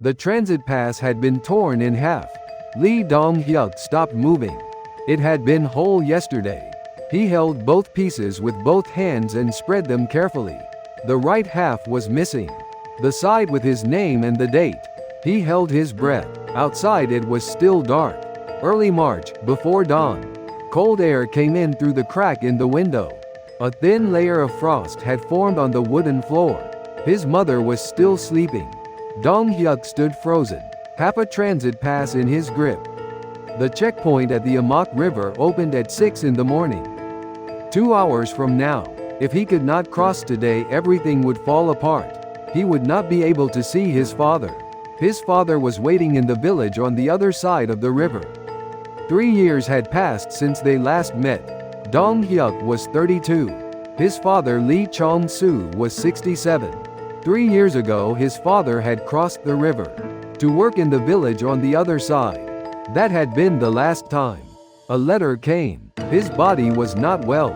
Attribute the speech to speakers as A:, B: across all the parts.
A: The transit pass had been torn in half. Lee Dong-hyuk stopped moving. It had been whole yesterday. He held both pieces with both hands and spread them carefully. The right half was missing. The side with his name and the date. He held his breath. Outside it was still dark. Early March, before dawn. Cold air came in through the crack in the window. A thin layer of frost had formed on the wooden floor. His mother was still sleeping. Dong-hyuk stood frozen, half a transit pass in his grip. The checkpoint at the Amnok River opened at 6 in the morning. 2 hours from now, if he could not cross today, everything would fall apart. He would not be able to see his father. His father was waiting in the village on the other side of the river. 3 years had passed since they last met. Dong-hyuk was 32. His father Lee Chong-soo was 67. 3 years ago his father had crossed the river to work in the village on the other side. That had been the last time. A letter came. His body was not well.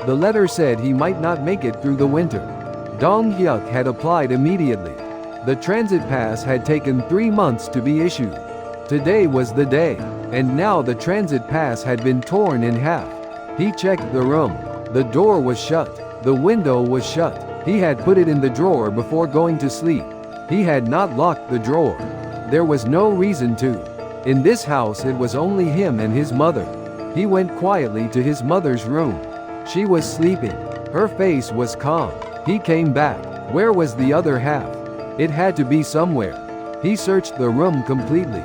A: The letter said he might not make it through the winter. Dong-hyuk had applied immediately. The transit pass had taken 3 months to be issued. Today was the day, and now the transit pass had been torn in half. He checked the room. The door was shut. The window was shut. He had put it in the drawer before going to sleep. He had not locked the drawer. There was no reason to. In this house it was only him and his mother. He went quietly to his mother's room. She was sleeping. Her face was calm. He came back. Where was the other half? It had to be somewhere. He searched the room completely.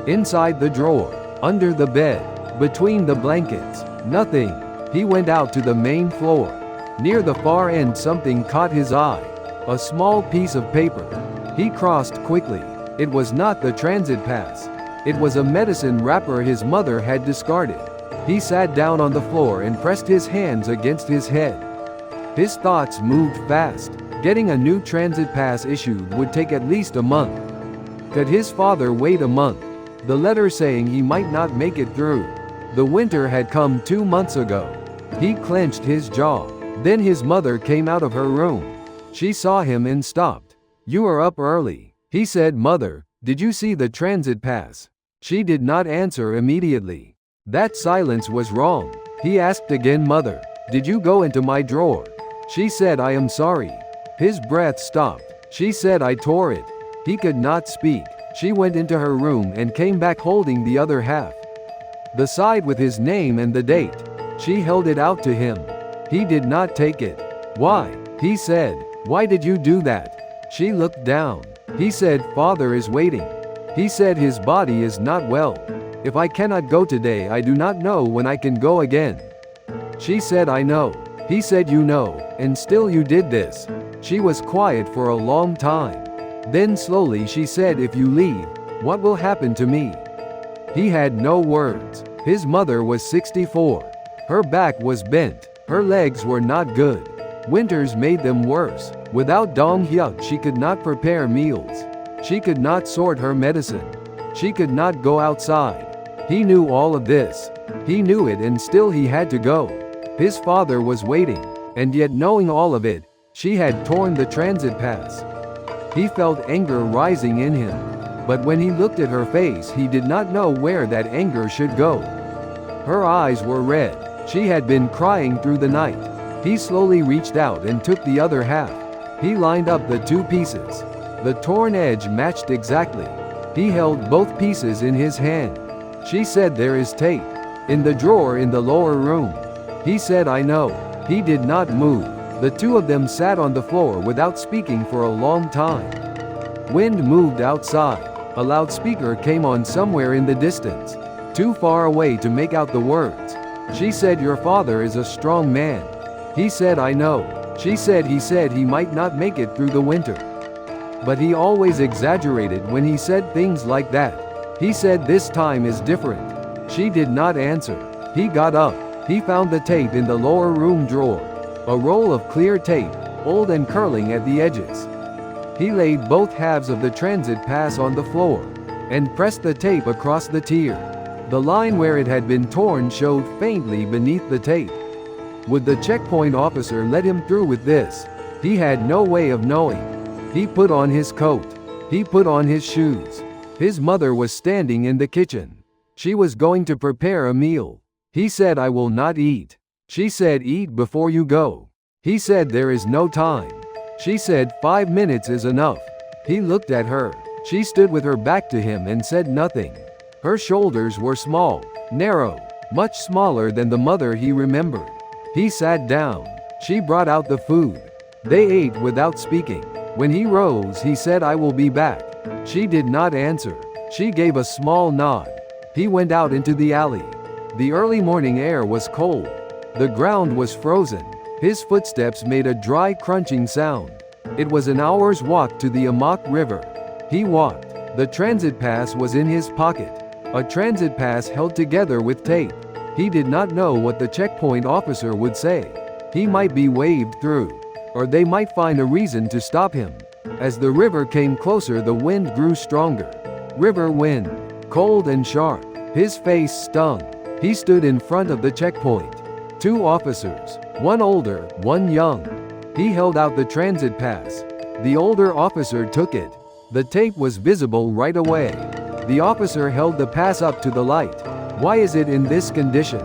A: Inside the drawer, under the bed, between the blankets, nothing. He went out to the main floor. Near the far end something caught his eye. A small piece of paper. He crossed quickly. It was not the transit pass. It was a medicine wrapper his mother had discarded. He sat down on the floor and pressed his hands against his head. His thoughts moved fast. Getting a new transit pass issued would take at least a month. Could his father wait a month? The letter saying he might not make it through. The winter had come 2 months ago. He clenched his jaw. Then his mother came out of her room. She saw him and stopped. "You are up early," he said. "Mother, did you see the transit pass?" She did not answer immediately. That silence was wrong. He asked again, "Mother, did you go into my drawer?" She said, "I am sorry." His breath stopped. She said, "I tore it." He could not speak. She went into her room and came back holding the other half. The side with his name and the date. She held it out to him. He did not take it. "Why?" he said. "Why did you do that?" She looked down. He said, "Father is waiting." He said his body is not well. "If I cannot go today, I do not know when I can go again." She said, "I know." He said, "You know, and still you did this." She was quiet for a long time. Then slowly she said, "If you leave, what will happen to me?" He had no words. His mother was 64. Her back was bent. Her legs were not good. Winters made them worse. Without Dong-hyuk she could not prepare meals. She could not sort her medicine. She could not go outside. He knew all of this. He knew it, and still he had to go. His father was waiting. And yet, knowing all of it, she had torn the transit pass. He felt anger rising in him. But when he looked at her face, he did not know where that anger should go. Her eyes were red. She had been crying through the night. He slowly reached out and took the other half. He lined up the 2 pieces. The torn edge matched exactly. He held both pieces in his hand. She said, "There is tape in the drawer in the lower room." He said, "I know." He did not move. The 2 of them sat on the floor without speaking for a long time. Wind moved outside. A loudspeaker came on somewhere in the distance, too far away to make out the words. She said, "Your father is a strong man." He said, "I know." She said, "He said he might not make it through the winter. But he always exaggerated when he said things like that. He said this time is different." She did not answer. He got up. He found the tape in the lower room drawer. A roll of clear tape, old and curling at the edges. He laid both halves of the transit pass on the floor and pressed the tape across the tier. The line where it had been torn showed faintly beneath the tape. Would the checkpoint officer let him through with this? He had no way of knowing. He put on his coat. He put on his shoes. His mother was standing in the kitchen. She was going to prepare a meal. He said, "I will not eat." She said, "Eat before you go." He said, "There is no time." She said, "5 minutes is enough." He looked at her. She stood with her back to him and said nothing. Her shoulders were small, narrow, much smaller than the mother he remembered. He sat down. She brought out the food. They ate without speaking. When he rose, he said, "I will be back." She did not answer. She gave a small nod. He went out into the alley. The early morning air was cold. The ground was frozen. His footsteps made a dry crunching sound. It was an hour's walk to the Amnok River. He walked. The transit pass was in his pocket. A transit pass held together with tape. He did not know what the checkpoint officer would say. He might be waved through, or they might find a reason to stop him. As the river came closer, the wind grew stronger. River wind, cold and sharp. His face stung. He stood in front of the checkpoint. 2 officers, one older, one young. He held out the transit pass. The older officer took it. The tape was visible right away. The officer held the pass up to the light. "Why is it in this condition?"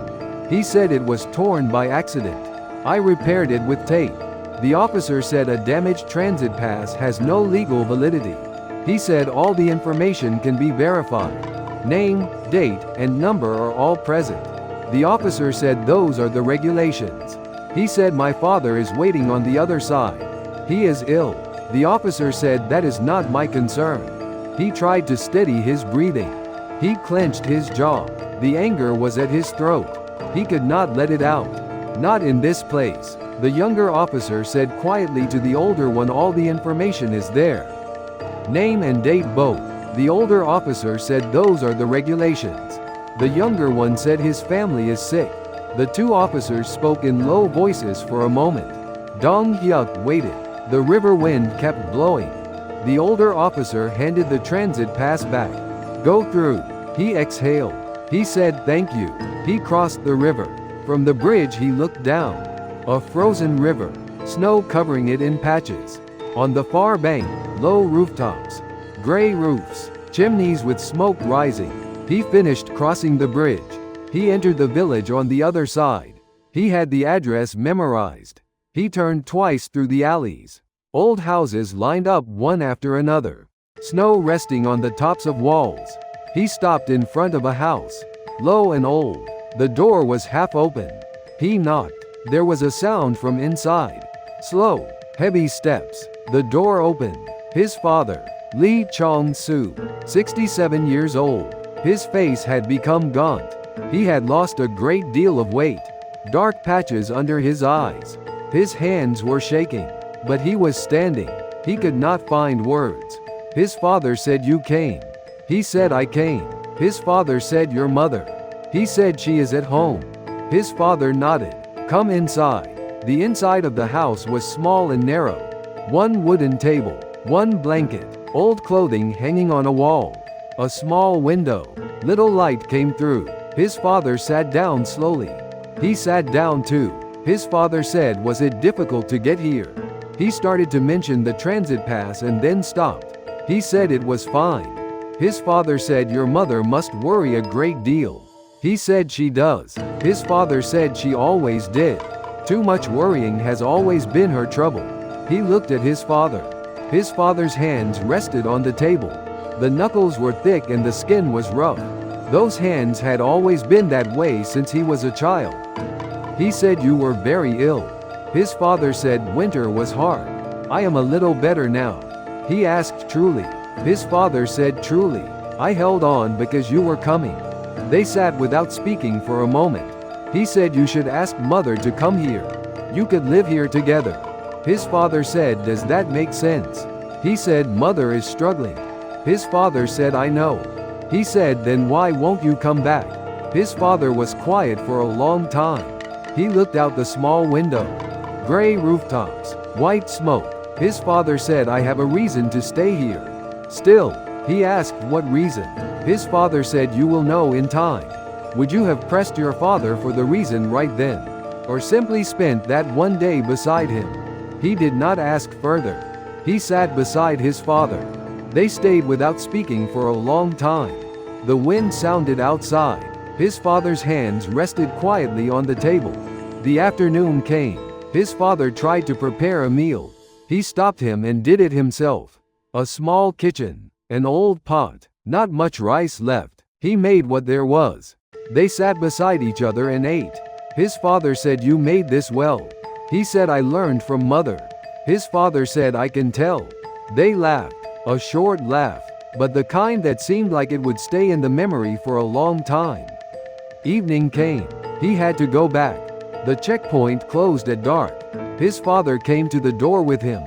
A: He said, "It was torn by accident. I repaired it with tape." The officer said, "A damaged transit pass has no legal validity." He said, "All the information can be verified. Name, date, and number are all present." The officer said, "Those are the regulations." He said, "My father is waiting on the other side. He is ill." The officer said, "That is not my concern." He tried to steady his breathing. He clenched his jaw. The anger was at his throat. He could not let it out. "Not in this place." The younger officer said quietly to the older one, "All the information is there. Name and date both." The older officer said, "Those are the regulations." The younger one said, "His family is sick." The 2 officers spoke in low voices for a moment. Dong Hyuk waited. The river wind kept blowing. The older officer handed the transit pass back. "Go through." He exhaled. He said, "Thank you." He crossed the river. From the bridge he looked down. A frozen river, snow covering it in patches. On the far bank, low rooftops, gray roofs, chimneys with smoke rising. He finished crossing the bridge. He entered the village on the other side. He had the address memorized. He turned twice through the alleys. Old houses lined up one after another. Snow resting on the tops of walls. He stopped in front of a house. Low and old. The door was half open. He knocked. There was a sound from inside. Slow, heavy steps. The door opened. His father, Lee Chong-soo, 67 years old. His face had become gaunt. He had lost a great deal of weight. Dark patches under his eyes. His hands were shaking. But he was standing. He could not find words. His father said, "You came." He said, "I came." His father said, "Your mother." He said, "She is at home." His father nodded. "Come inside." The inside of the house was small and narrow. One wooden table, one blanket, old clothing hanging on a wall. A small window. Little light came through. His father sat down slowly. He sat down too. His father said, "Was it difficult to get here?" He started to mention the transit pass and then stopped. He said it was fine. His father said, "Your mother must worry a great deal." He said, "She does." His father said, "She always did. Too much worrying has always been her trouble." He looked at his father. His father's hands rested on the table. The knuckles were thick and the skin was rough. Those hands had always been that way since he was a child. He said, "You were very ill." His father said, "Winter was hard. I am a little better now." He asked, "Truly?" His father said, "Truly. I held on because you were coming." They sat without speaking for a moment. He said, "You should ask mother to come here. You could live here together." His father said, "Does that make sense?" He said, "Mother is struggling." His father said, "I know." He said, "Then why won't you come back?" His father was quiet for a long time. He looked out the small window. Gray rooftops, white smoke. His father said, "I have a reason to stay here." Still, he asked, "What reason?" His father said, "You will know in time." Would you have pressed your father for the reason right then? Or simply spent that one day beside him? He did not ask further. He sat beside his father. They stayed without speaking for a long time. The wind sounded outside. His father's hands rested quietly on the table. The afternoon came. His father tried to prepare a meal. He stopped him and did it himself. A small kitchen, an old pot, not much rice left. He made what there was. They sat beside each other and ate. His father said, "You made this well." He said, "I learned from mother." His father said, "I can tell." They laughed, a short laugh, but the kind that seemed like it would stay in the memory for a long time. Evening came. He had to go back. The checkpoint closed at dark. His father came to the door with him.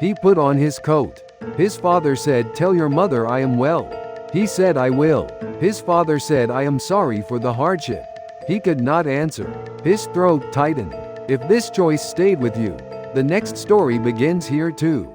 A: He put on his coat. His father said, "Tell your mother I am well." He said, "I will." His father said, "I am sorry for the hardship." He could not answer. His throat tightened. If this choice stayed with you, the next story begins here too.